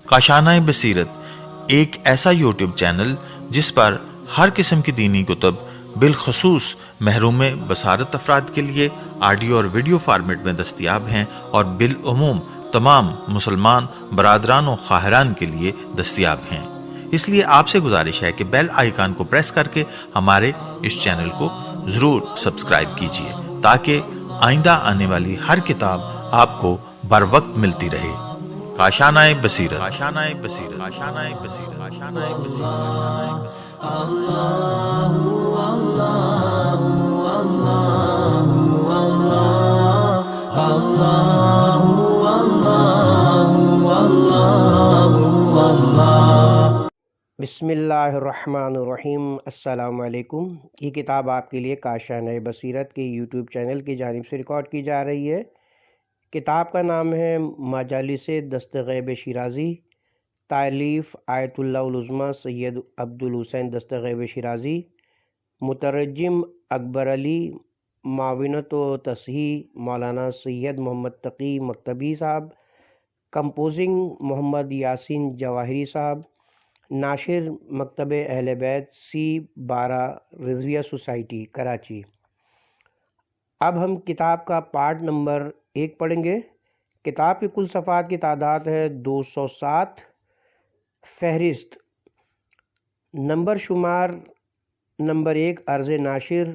کاشانۂ بصیرت ایک ایسا یوٹیوب چینل جس پر ہر قسم کی دینی کتب بالخصوص محروم بصارت افراد کے لیے آڈیو اور ویڈیو فارمیٹ میں دستیاب ہیں اور بالعموم تمام مسلمان برادران و خواہران کے لیے دستیاب ہیں۔ اس لیے آپ سے گزارش ہے کہ بیل آئیکن کو پریس کر کے ہمارے اس چینل کو ضرور سبسکرائب کیجیے تاکہ آئندہ آنے والی ہر کتاب آپ کو بر وقت ملتی رہے۔ کاشانۂ بصیرت، کاشانۂ بصیرت، کاشانۂ بصیرت، کاشانۂ بصیرت۔ بسم اللہ الرحمن الرحیم۔ السلام علیکم۔ یہ کتاب آپ کے لیے کاشانۂ بصیرت کے یوٹیوب چینل کی جانب سے ریکارڈ کی جا رہی ہے۔ کتاب کا نام ہے مجالس دست غیب شیرازی، تالیف آیت اللہ العظمیٰ سید عبدالحسین دست غیب شیرازی، مترجم اکبر علی، معاونت و تصحیح مولانا سید محمد تقی مکتبی صاحب، کمپوزنگ محمد یاسین جواہری صاحب، ناشر مکتب اہل بیت C12 رضویہ سوسائٹی کراچی۔ اب ہم کتاب کا پارٹ نمبر 1 پڑھیں گے۔ کتاب کی کل صفحات کی تعداد ہے 207۔ فہرست نمبر شمار نمبر 1 عرض ناشر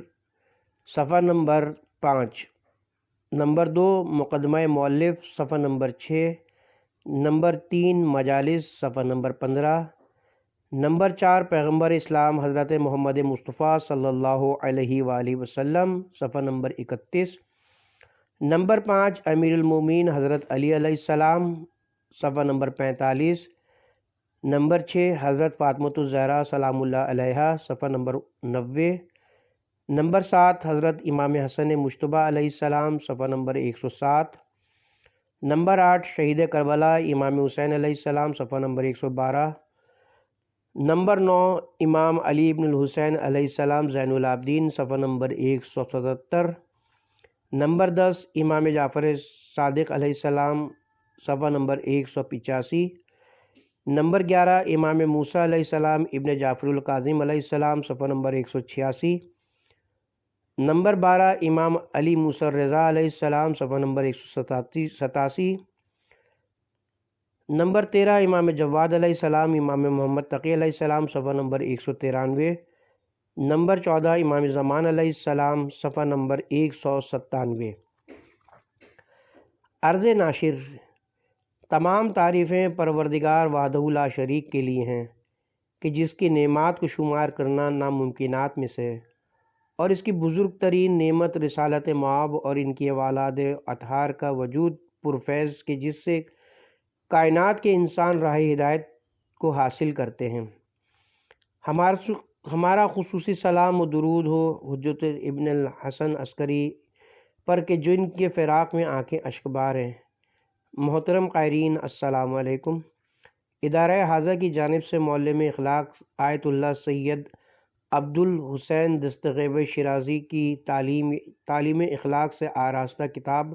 صفحہ نمبر 5، نمبر 2 مقدمہ مؤلف صفحہ نمبر 6، نمبر 3 مجالس صفحہ نمبر 15، نمبر 4 پیغمبر اسلام حضرت محمد مصطفیٰ صلی اللہ علیہ وآلہ وسلم صفحہ نمبر 31، نمبر 5 امیر المومنین حضرت علی علیہ السلام صفحہ نمبر 45، نمبر 6 حضرت فاطمۃ الزہرا سلام اللہ علیہا صفحہ نمبر 90، نمبر 7 حضرت امام حسن مجتبی علیہ السلام صفحہ نمبر 107، نمبر 8 شہید کربلا امام حسین علیہ السلام صفحہ نمبر 112، نمبر 9 امام علی ابن الحسین علیہ السلام زین العابدین صفحہ نمبر 177، نمبر 10 امام جعفر صادق علیہ السلام صفحہ نمبر 185، نمبر 11 امام موسیٰ علیہ السلام ابن جعفر الکاظم علیہ السلام صفحہ نمبر 186، نمبر 12 امام علی موسیٰ رضا علیہ السلام صفحہ نمبر 187، نمبر 13 امام جواد علیہ السلام امام محمد تقی علیہ السلام صفحہ نمبر 193، نمبر 14 امام زمان علیہ السلام صفحہ نمبر 197۔ عرض ناشر: تمام تعریفیں پروردگار وحدہ لا شریک کے لیے ہیں کہ جس کی نعمات کو شمار کرنا ناممکنات میں سے ہے، اور اس کی بزرگ ترین نعمت رسالت مآب اور ان کی اولاد اطہار کا وجود پرفیض کہ جس سے کائنات کے انسان راہ ہدایت کو حاصل کرتے ہیں۔ ہمارا خصوصی سلام و درود ہو حجت ابن الحسن عسکری پر کہ جو ان کے فراق میں آنکھیں اشکبار ہیں۔ محترم قائرین، السلام علیکم۔ ادارہ حاضہ کی جانب سے معلم اخلاق آیت اللہ سید عبدالحسین دست غیب شیرازی کی تعلیم اخلاق سے آراستہ کتاب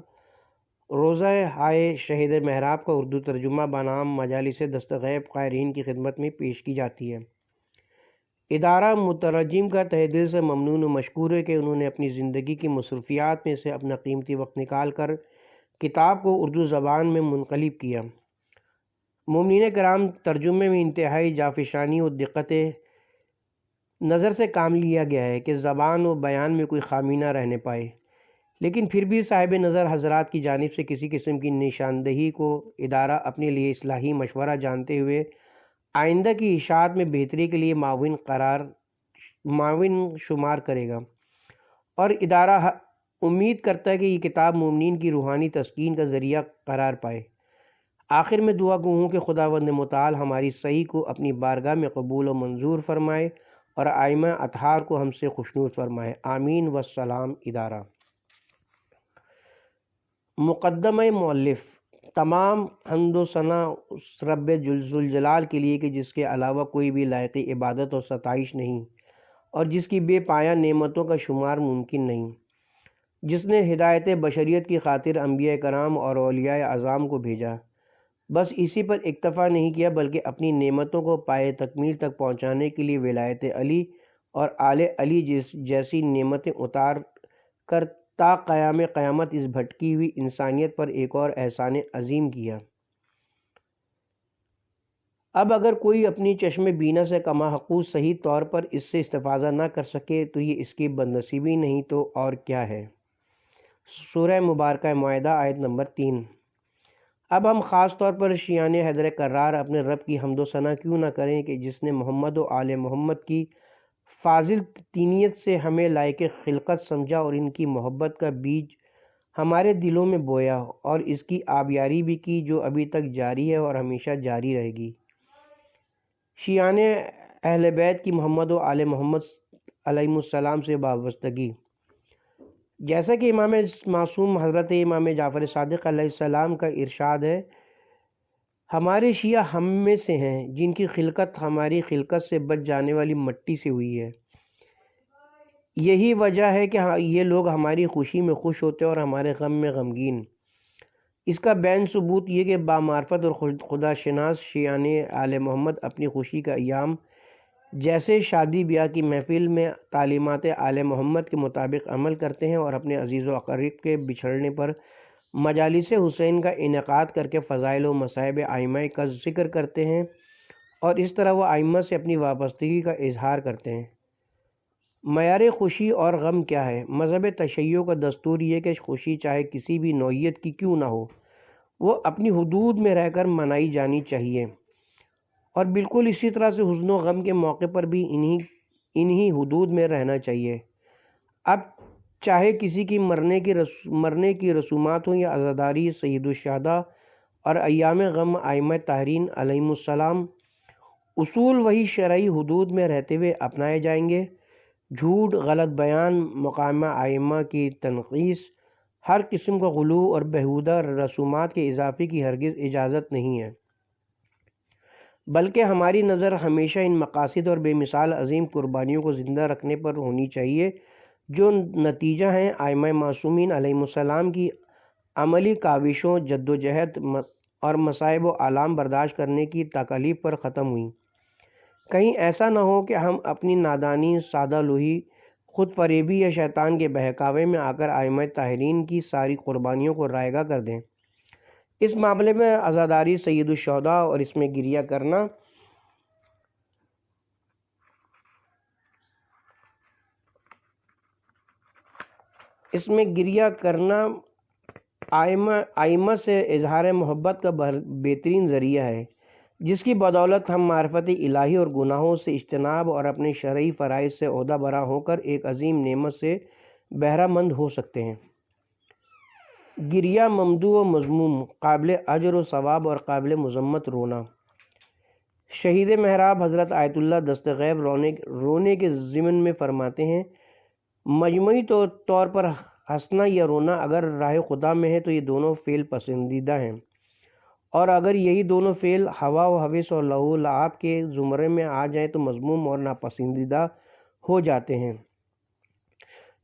روضہ ہائے شہید محراب کا اردو ترجمہ بنام مجالس دست غیب قائرین کی خدمت میں پیش کی جاتی ہے۔ ادارہ مترجم کا تہہ دل سے ممنون و مشکور ہے کہ انہوں نے اپنی زندگی کی مصروفیات میں سے اپنا قیمتی وقت نکال کر کتاب کو اردو زبان میں منقلب کیا۔ مومنین کرام، ترجمے میں انتہائی جافشانی و دقت نظر سے کام لیا گیا ہے کہ زبان و بیان میں کوئی خامی نہ رہنے پائے، لیکن پھر بھی صاحب نظر حضرات کی جانب سے کسی قسم کی نشاندہی کو ادارہ اپنے لیے اصلاحی مشورہ جانتے ہوئے آئندہ کی اشاعت میں بہتری کے لیے معاون شمار کرے گا، اور ادارہ امید کرتا ہے کہ یہ کتاب مومنین کی روحانی تسکین کا ذریعہ قرار پائے۔ آخر میں دعا گو ہوں کہ خداوند متعال ہماری سعی کو اپنی بارگاہ میں قبول و منظور فرمائے اور ائمہ اطہار کو ہم سے خوشنود فرمائے، آمین والسلام۔ ادارہ مقدمہ مؤلف: تمام حمد و ثنا اس رب ذوالجلال کے لیے کہ جس کے علاوہ کوئی بھی لائق عبادت اور ستائش نہیں، اور جس کی بے پایہ نعمتوں کا شمار ممکن نہیں۔ جس نے ہدایت بشریت کی خاطر انبیاء کرام اور اولیاء اعظام کو بھیجا۔ بس اسی پر اکتفا نہیں کیا بلکہ اپنی نعمتوں کو پائے تکمیل تک پہنچانے کے لیے ولایت علی اور آل علی جیسی نعمتیں اتار کر تا قیام قیامت اس بھٹکی ہوئی انسانیت پر ایک اور احسان عظیم کیا۔ اب اگر کوئی اپنی چشم بینا سے کما حقوق صحیح طور پر اس سے استفادہ نہ کر سکے تو یہ اس کی بدنصیبی نہیں تو اور کیا ہے۔ سورہ مبارکہ مائدہ آیت نمبر 3۔ اب ہم خاص طور پر شیعان حیدر کرار اپنے رب کی حمد و ثنا کیوں نہ کریں کہ جس نے محمد و آل محمد کی فاضل تینیت سے ہمیں لائق خلقت سمجھا اور ان کی محبت کا بیج ہمارے دلوں میں بویا اور اس کی آبیاری بھی کی جو ابھی تک جاری ہے اور ہمیشہ جاری رہے گی۔ شیعان اہل بیت کی محمد و آل محمد علیہ السلام سے وابستگی۔ جیسا کہ امام معصوم حضرت امام جعفر صادق علیہ السلام کا ارشاد ہے، ہمارے شیعہ ہم میں سے ہیں جن کی خلقت ہماری خلقت سے بچ جانے والی مٹی سے ہوئی ہے۔ یہی وجہ ہے کہ یہ لوگ ہماری خوشی میں خوش ہوتے اور ہمارے غم میں غمگین۔ اس کا بین ثبوت یہ کہ بامعرفت اور خدا شناس شیعان آل محمد اپنی خوشی کا ایام جیسے شادی بیاہ کی محفل میں تعلیمات آل محمد کے مطابق عمل کرتے ہیں اور اپنے عزیز و اقارب کے بچھڑنے پر مجالس حسین کا انعقاد کر کے فضائل و مصائب ائمہ کا ذکر کرتے ہیں اور اس طرح وہ ائمہ سے اپنی وابستگی کا اظہار کرتے ہیں۔ معیار خوشی اور غم کیا ہے؟ مذہب تشیع کا دستور یہ کہ خوشی چاہے کسی بھی نوعیت کی کیوں نہ ہو وہ اپنی حدود میں رہ کر منائی جانی چاہیے، اور بالکل اسی طرح سے حزن و غم کے موقع پر بھی انہی حدود میں رہنا چاہیے۔ اب چاہے کسی کی مرنے کی رسومات ہوں یا عزاداری سید الشہداء اور ایام غم ائمہ طاہرین علیہم السلام، اصول وہی شرعی حدود میں رہتے ہوئے اپنائے جائیں گے۔ جھوٹ، غلط بیان، مقامہ ائمہ کی تنقیص، ہر قسم کا غلو اور بیہودہ رسومات کے اضافے کی ہرگز اجازت نہیں ہے، بلکہ ہماری نظر ہمیشہ ان مقاصد اور بے مثال عظیم قربانیوں کو زندہ رکھنے پر ہونی چاہیے جو نتیجہ ہیں ائمہ معصومین علیہم السلام کی عملی کاوشوں، جد و جہد اور مصائب و آلام برداشت کرنے کی تکالیف پر ختم ہوئیں۔ کہیں ایسا نہ ہو کہ ہم اپنی نادانی، سادہ لوہی، خود فریبی یا شیطان کے بہکاوے میں آ کر ائمہ طاہرین کی ساری قربانیوں کو رائگاں کر دیں۔ اس معاملے میں عزاداری سید الشہداء اور اس میں گریہ کرنا ائمہ سے اظہار محبت کا بہترین ذریعہ ہے، جس کی بدولت ہم معرفت الہی اور گناہوں سے اجتناب اور اپنے شرعی فرائض سے عہدہ برا ہو کر ایک عظیم نعمت سے بہرہ مند ہو سکتے ہیں۔ گریہ ممدوح و مذموم، قابل اجر و ثواب اور قابل مذمت رونا۔ شہید محراب حضرت آیت اللہ دست غیب رونے کے ضمن میں فرماتے ہیں، مجموعی طور پر ہنسنا یا رونا اگر راہ خدا میں ہے تو یہ دونوں فعل پسندیدہ ہیں، اور اگر یہی دونوں فعل ہوا و ہوس اور لہو و لعاب کے زمرے میں آ جائیں تو مذموم اور ناپسندیدہ ہو جاتے ہیں۔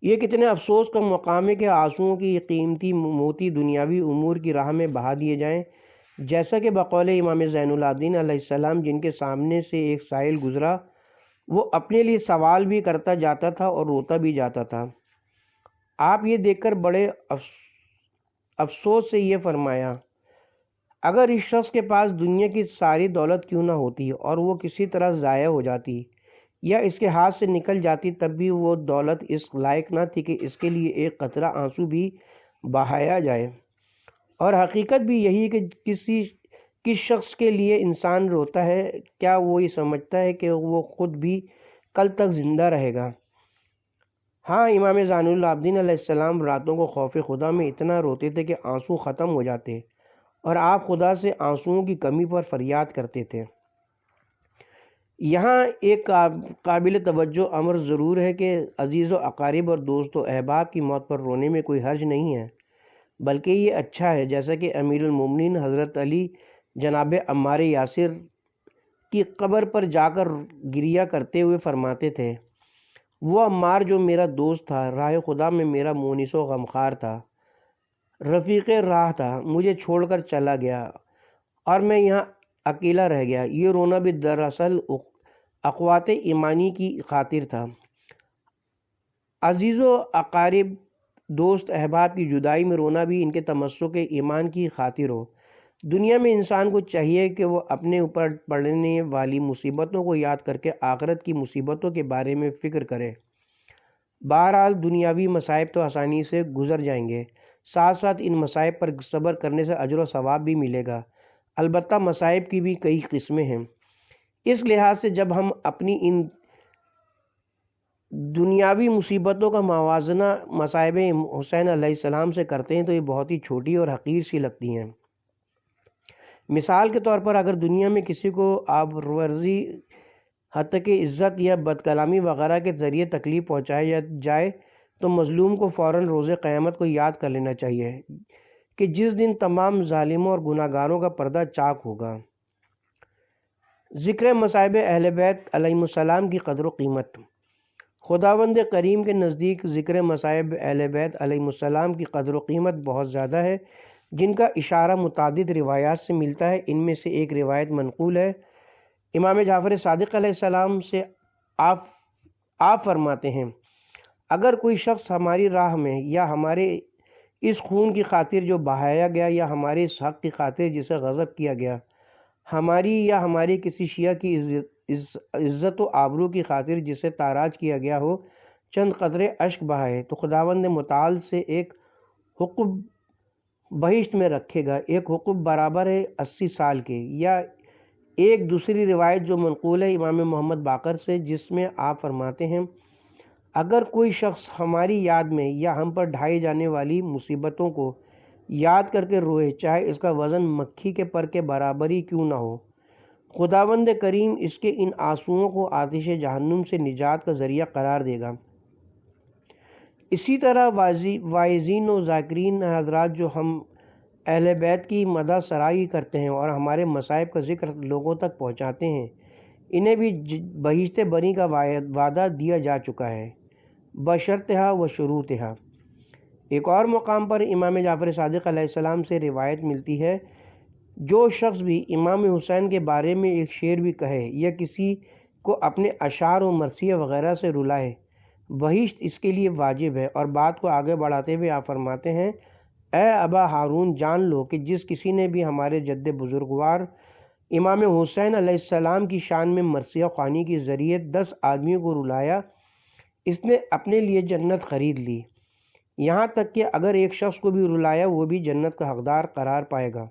یہ کتنے افسوس کا مقام ہے کہ آنسوؤں کی قیمتی موتی دنیاوی امور کی راہ میں بہا دیے جائیں، جیسا کہ بقول امام زین العابدین علیہ السلام جن کے سامنے سے ایک سائل گزرا، وہ اپنے لیے سوال بھی کرتا جاتا تھا اور روتا بھی جاتا تھا۔ آپ یہ دیکھ کر بڑے افسوس سے یہ فرمایا، اگر اس شخص کے پاس دنیا کی ساری دولت کیوں نہ ہوتی اور وہ کسی طرح ضائع ہو جاتی یا اس کے ہاتھ سے نکل جاتی، تب بھی وہ دولت اس لائق نہ تھی کہ اس کے لیے ایک قطرہ آنسو بھی بہایا جائے۔ اور حقیقت بھی یہی ہے کہ کس شخص کے لیے انسان روتا ہے، کیا وہ یہ سمجھتا ہے کہ وہ خود بھی کل تک زندہ رہے گا؟ ہاں، امام زین العابدین علیہ السلام راتوں کو خوف خدا میں اتنا روتے تھے کہ آنسو ختم ہو جاتے، اور آپ خدا سے آنسوؤں کی کمی پر فریاد کرتے تھے۔ یہاں ایک قابل توجہ امر ضرور ہے کہ عزیز و اقارب اور دوست و احباب کی موت پر رونے میں کوئی حرج نہیں ہے، بلکہ یہ اچھا ہے، جیسا کہ امیر المومنین حضرت علی جناب عمار یاسر کی قبر پر جا کر گریہ کرتے ہوئے فرماتے تھے، وہ عمار جو میرا دوست تھا، راہ خدا میں میرا مونس و غمخوار تھا، رفیق راہ تھا، مجھے چھوڑ کر چلا گیا اور میں یہاں اکیلا رہ گیا۔ یہ رونا بھی دراصل اخوات ایمانی کی خاطر تھا۔ عزیز و اقارب، دوست احباب کی جدائی میں رونا بھی ان کے تمسک ایمان کی خاطر ہو۔ دنیا میں انسان کو چاہیے کہ وہ اپنے اوپر پڑنے والی مصیبتوں کو یاد کر کے آخرت کی مصیبتوں کے بارے میں فکر کرے۔ بہرحال دنیاوی مصائب تو آسانی سے گزر جائیں گے، ساتھ ساتھ ان مصائب پر صبر کرنے سے اجر و ثواب بھی ملے گا۔ البتہ مصائب کی بھی کئی قسمیں ہیں۔ اس لحاظ سے جب ہم اپنی ان دنیاوی مصیبتوں کا موازنہ مصائب حسین علیہ السلام سے کرتے ہیں تو یہ بہت ہی چھوٹی اور حقیر سی لگتی ہیں۔ مثال کے طور پر اگر دنیا میں کسی کو آبروریزی، حتی کہ عزت یا بد کلامی وغیرہ کے ذریعے تکلیف پہنچائی جائے تو مظلوم کو فوراً روز قیامت کو یاد کر لینا چاہیے کہ جس دن تمام ظالموں اور گناہ گاروں کا پردہ چاک ہوگا۔ ذکر مصائب اہل بیت علیہ السلام کی قدر و قیمت۔ خداوند کریم کے نزدیک ذکر مصائب اہل بیت علیہ السلام کی قدر و قیمت بہت زیادہ ہے، جن کا اشارہ متعدد روایات سے ملتا ہے۔ ان میں سے ایک روایت منقول ہے۔ امام جعفر صادق علیہ السلام سے آپ فرماتے ہیں، اگر کوئی شخص ہماری راہ میں یا ہمارے اس خون کی خاطر جو بہایا گیا یا ہمارے اس حق کی خاطر جسے غضب کیا گیا، ہماری یا ہماری کسی شیعہ کی عزت و آبرو کی خاطر جسے تاراج کیا گیا ہو، چند قطرے اشک بہائے تو خداوند متعال سے ایک حقب بہشت میں رکھے گا۔ ایک حقب برابر ہے 80 سال کے۔ یا ایک دوسری روایت جو منقول ہے امام محمد باقر سے، جس میں آپ فرماتے ہیں، اگر کوئی شخص ہماری یاد میں یا ہم پر ڈھائی جانے والی مصیبتوں کو یاد کر کے روئے، چاہے اس کا وزن مکھی کے پر کے برابر ہی کیوں نہ ہو، خداوند کریم اس کے ان آنسوؤں کو آتش جہنم سے نجات کا ذریعہ قرار دے گا۔ اسی طرح واعظین و ذاکرین حضرات جو ہم اہل بیت کی مدح سرائی کرتے ہیں اور ہمارے مصائب کا ذکر لوگوں تک پہنچاتے ہیں، انہیں بھی بہشت بری کا وعدہ دیا جا چکا ہے، بشرطہا و شروطہا۔ ایک اور مقام پر امام جعفر صادق علیہ السلام سے روایت ملتی ہے، جو شخص بھی امام حسین کے بارے میں ایک شعر بھی کہے یا کسی کو اپنے اشعار و مرثیہ وغیرہ سے رلائے، بہشت اس کے لیے واجب ہے۔ اور بات کو آگے بڑھاتے ہوئے آپ فرماتے ہیں، اے ابا ہارون، جان لو کہ جس کسی نے بھی ہمارے جد بزرگوار امام حسین علیہ السلام کی شان میں مرثیہ خوانی کے ذریعے 10 آدمیوں کو رلایا، اس نے اپنے لیے جنت خرید لی، یہاں تک کہ اگر ایک شخص کو بھی رلایا وہ بھی جنت کا حقدار قرار پائے گا۔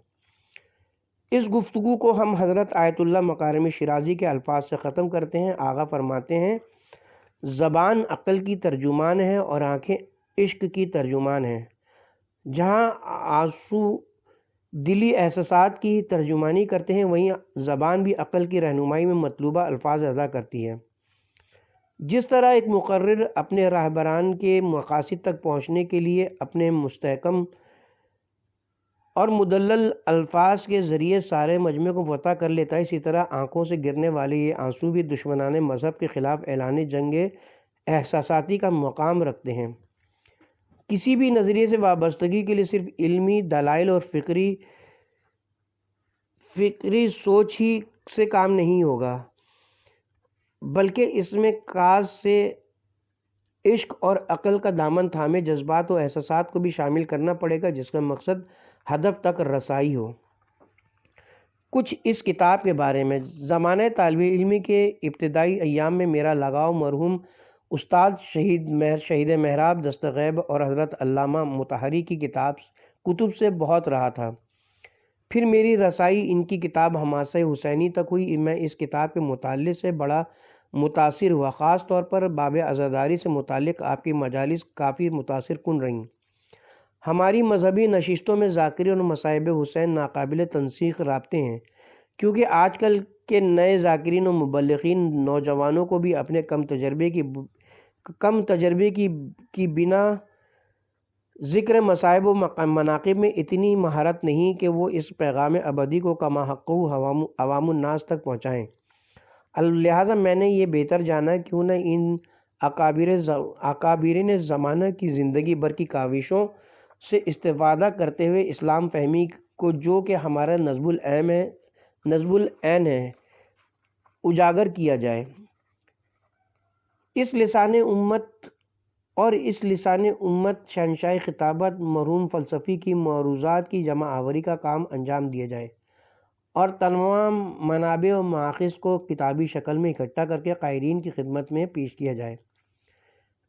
اس گفتگو کو ہم حضرت آیت اللہ مکارم شیرازی کے الفاظ سے ختم کرتے ہیں۔ آغا فرماتے ہیں، زبان عقل کی ترجمان ہے اور آنکھیں عشق کی ترجمان ہیں۔ جہاں آنسو دلی احساسات کی ترجمانی کرتے ہیں، وہیں زبان بھی عقل کی رہنمائی میں مطلوبہ الفاظ ادا کرتی ہے۔ جس طرح ایک مقرر اپنے راہبران کے مقاصد تک پہنچنے کے لیے اپنے مستحکم اور مدلل الفاظ کے ذریعے سارے مجمع کو فتح کر لیتا ہے، اسی طرح آنکھوں سے گرنے والے یہ آنسو بھی دشمنان مذہب کے خلاف اعلان جنگ احساساتی کا مقام رکھتے ہیں۔ کسی بھی نظریے سے وابستگی کے لیے صرف علمی دلائل اور فکری سوچ ہی سے کام نہیں ہوگا، بلکہ اس میں کاز سے عشق اور عقل کا دامن تھامے جذبات و احساسات کو بھی شامل کرنا پڑے گا، جس کا مقصد ہدف تک رسائی ہو۔ کچھ اس کتاب کے بارے میں۔ زمانہ طالب علمی کے ابتدائی ایام میں میرا لگاؤ مرحوم استاد شہید محراب دست غیب اور حضرت علامہ مطہری کی کتب سے بہت رہا تھا۔ پھر میری رسائی ان کی کتاب حماسہ حسینی تک ہوئی۔ میں اس کتاب کے مطالعے سے بڑا متاثر ہوا، خاص طور پر باب عزاداری سے متعلق آپ کی مجالس کافی متاثر کن رہیں۔ ہماری مذہبی نشستوں میں ذاکری اور مصائب حسین ناقابل تنسیق رابطے ہیں، کیونکہ آج کل کے نئے ذاکرین و مبلغین نوجوانوں کو بھی اپنے کم تجربے کی بنا ذکر مصائب و مناقب میں اتنی مہارت نہیں کہ وہ اس پیغام ابدی کو کما حقہ عوام الناس تک پہنچائیں۔ لہٰذا میں نے یہ بہتر جانا کیوں نہ ان اکابرین زمانہ کی زندگی بھر کی کاوشوں سے استفادہ کرتے ہوئے اسلام فہمی کو جو کہ ہمارا نصب العین ہے اجاگر کیا جائے۔ اس لسان امت شہنشاہ خطابت مرحوم فلسفی کی معروضات کی جمع آوری کا کام انجام دیا جائے اور تمام منابع و مآخذ کو کتابی شکل میں اکٹھا کر کے قائرین کی خدمت میں پیش کیا جائے۔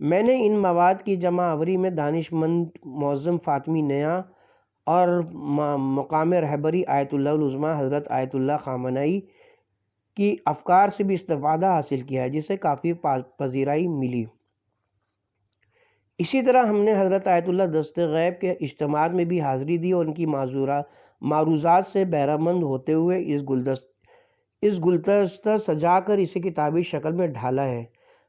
میں نے ان مواد کی جمع آوری میں دانش مند معظم فاطمی نیا اور مقام رہبری آیت اللہ العظمیٰ حضرت آیت اللہ خامنئی کی افکار سے بھی استفادہ حاصل کیا ہے، جسے کافی پذیرائی ملی۔ اسی طرح ہم نے حضرت آیت اللہ دست غیب کے اجتماعات میں بھی حاضری دی اور ان کی معروضات سے بہرہ مند ہوتے ہوئے اس گلدستہ سجا کر اسے کتابی شکل میں ڈھالا ہے۔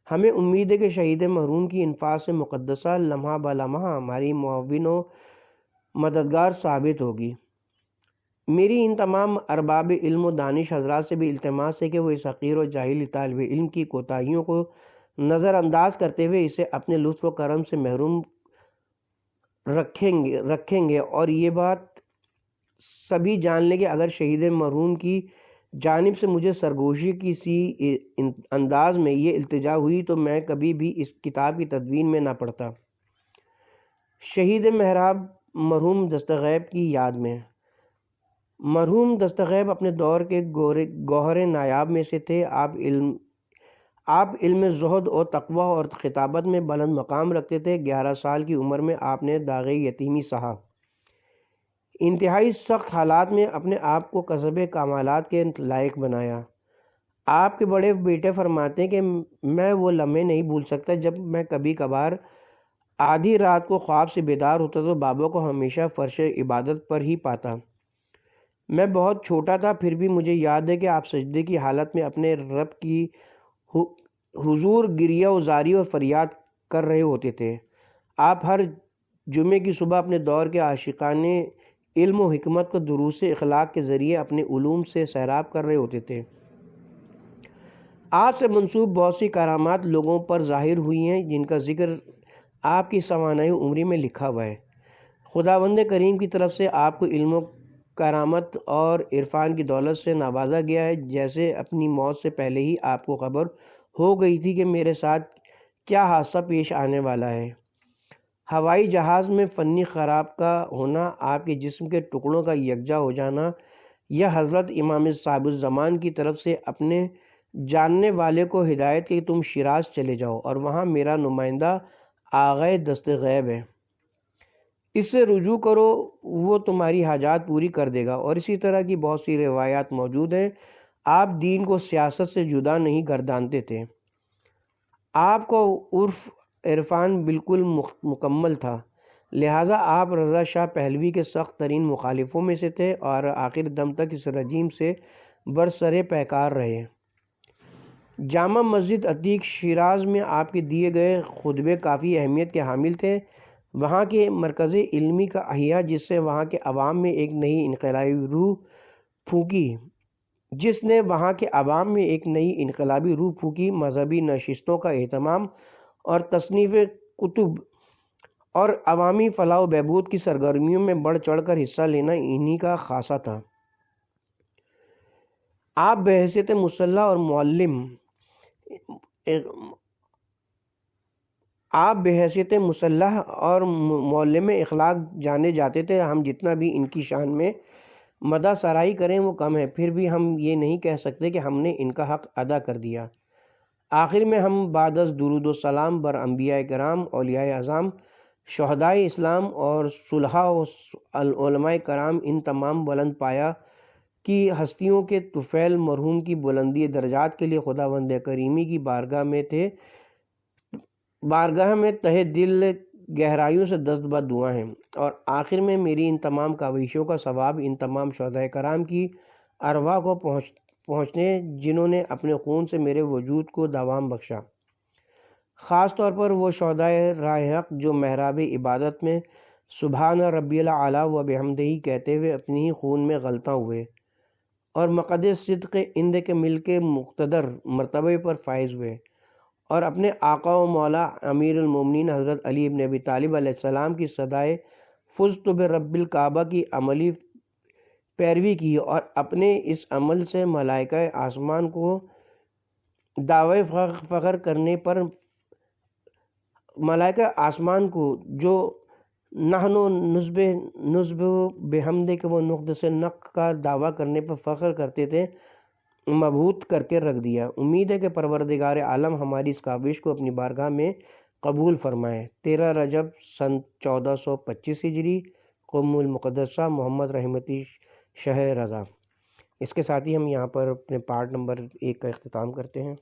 ہمیں امید ہے کہ شہید مرحوم کی انفاس مقدسہ لمحہ بلمحہ ہماری معاون و مددگار ثابت ہوگی۔ میری ان تمام ارباب علم و دانش حضرات سے بھی التماس ہے کہ وہ اس حقیر و جاہل طالب علم کی کوتاہیوں کو نظر انداز کرتے ہوئے اسے اپنے لطف و کرم سے محروم رکھیں گے اور یہ بات سبھی جان لیں کہ اگر شہید مرحوم کی جانب سے مجھے سرگوشی کسی انداز میں یہ التجا ہوئی تو میں کبھی بھی اس کتاب کی تدوین میں نہ پڑتا۔ شہید محراب مرحوم دست غیب کی یاد میں۔ مرحوم دست غیب اپنے دور کے گوہر نایاب میں سے تھے۔ آپ علم زہد اور تقوی اور خطابت میں بلند مقام رکھتے تھے۔ 11 سال کی عمر میں آپ نے داغ یتیمی سہا۔ انتہائی سخت حالات میں اپنے آپ کو کسب کمالات کے لائق بنایا۔ آپ کے بڑے بیٹے فرماتے ہیں کہ میں وہ لمحے نہیں بھول سکتا جب میں کبھی کبھار آدھی رات کو خواب سے بیدار ہوتا تو بابا کو ہمیشہ فرش عبادت پر ہی پاتا۔ میں بہت چھوٹا تھا، پھر بھی مجھے یاد ہے کہ آپ سجدے کی حالت میں اپنے رب کی حضور گریہ و زاری اور فریاد کر رہے ہوتے تھے۔ آپ ہر جمعے کی صبح اپنے دور کے عاشقان علم و حکمت کو دروس اخلاق کے ذریعے اپنے علوم سے سیراب کر رہے ہوتے تھے۔ آپ سے منسوب بہت سی کرامات لوگوں پر ظاہر ہوئی ہیں جن کا ذکر آپ کی سوانح عمری میں لکھا ہوا ہے۔ خداوند کریم کی طرف سے آپ کو علم و کرامت اور عرفان کی دولت سے نوازا گیا ہے، جیسے اپنی موت سے پہلے ہی آپ کو خبر ہو گئی تھی کہ میرے ساتھ کیا حادثہ پیش آنے والا ہے۔ ہوائی جہاز میں فنی خراب کا ہونا، آپ کے جسم کے ٹکڑوں کا یکجا ہو جانا، یا حضرت امام صاحب الزمان کی طرف سے اپنے جاننے والے کو ہدایت کہ تم شیراز چلے جاؤ اور وہاں میرا نمائندہ آغائے دست غیب ہے، اس سے رجوع کرو، وہ تمہاری حاجات پوری کر دے گا۔ اور اسی طرح کی بہت سی روایات موجود ہیں۔ آپ دین کو سیاست سے جدا نہیں گردانتے تھے۔ آپ کو عرفان بالکل مکمل تھا، لہٰذا آپ رضا شاہ پہلوی کے سخت ترین مخالفوں میں سے تھے اور آخر دم تک اس رجیم سے برسر پیکار رہے۔ جامع مسجد عتیق شیراز میں آپ کے دیے گئے خطبے کافی اہمیت کے حامل تھے۔ وہاں کے مرکز علمی کا احیاء جس نے وہاں کے عوام میں ایک نئی انقلابی روح پھونکی، مذہبی نشستوں کا اہتمام اور تصنیف کتب اور عوامی فلاح و بہبود کی سرگرمیوں میں بڑھ چڑھ کر حصہ لینا انہی کا خاصہ تھا۔ آپ بحیثیت مسلح اور معلم اخلاق جانے جاتے تھے۔ ہم جتنا بھی ان کی شان میں مدح سرائی کریں وہ کم ہے، پھر بھی ہم یہ نہیں کہہ سکتے کہ ہم نے ان کا حق ادا کر دیا۔ آخر میں ہم بعد از درود و سلام بر انبیاء کرام، اولیاء اعظام، شہدائے اسلام اور صلحاء و علماء کرام، ان تمام بلند پایہ کی ہستیوں کے طفیل مرحوم کی بلندی درجات کے لیے خداوند کریمی کی بارگاہ میں تہہ دل گہرائیوں سے دست بد دعا ہیں۔ اور آخر میں میری ان تمام کاوشوں کا ثواب ان تمام شہدائے کرام کی ارواح کو پہنچنے جنہوں نے اپنے خون سے میرے وجود کو دوام بخشا، خاص طور پر وہ شہدائے راہ حق جو محراب عبادت میں سبحان ربی الاعلیٰ و بحمدہ کہتے ہوئے اپنی ہی خون میں غلطاں ہوئے اور مقد صدق اند کے مل کے مقتدر مرتبے پر فائز ہوئے، اور اپنے آقا و مولا امیر المومنین حضرت علی ابن ابی طالب علیہ السلام کی صدائے فزت برب الکعبہ کی عملی پیروی کی، اور اپنے اس عمل سے ملائکہ آسمان کو دعوی فخر کرنے پر ملائکہ آسمان کو جو نحن نسبح بحمدک و نقدس نق کا دعویٰ کرنے پر فخر کرتے تھے، مبہوت کر کے رکھ دیا۔ امید ہے کہ پروردگار عالم ہماری اس کاوش کو اپنی بارگاہ میں قبول فرمائے۔ 13 رجب سن 1425 ہجری، قم المقدسہ محمد رحمتی شہ رضا۔ اس کے ساتھ ہی ہم یہاں پر اپنے پارٹ نمبر 1 کا اختتام کرتے ہیں۔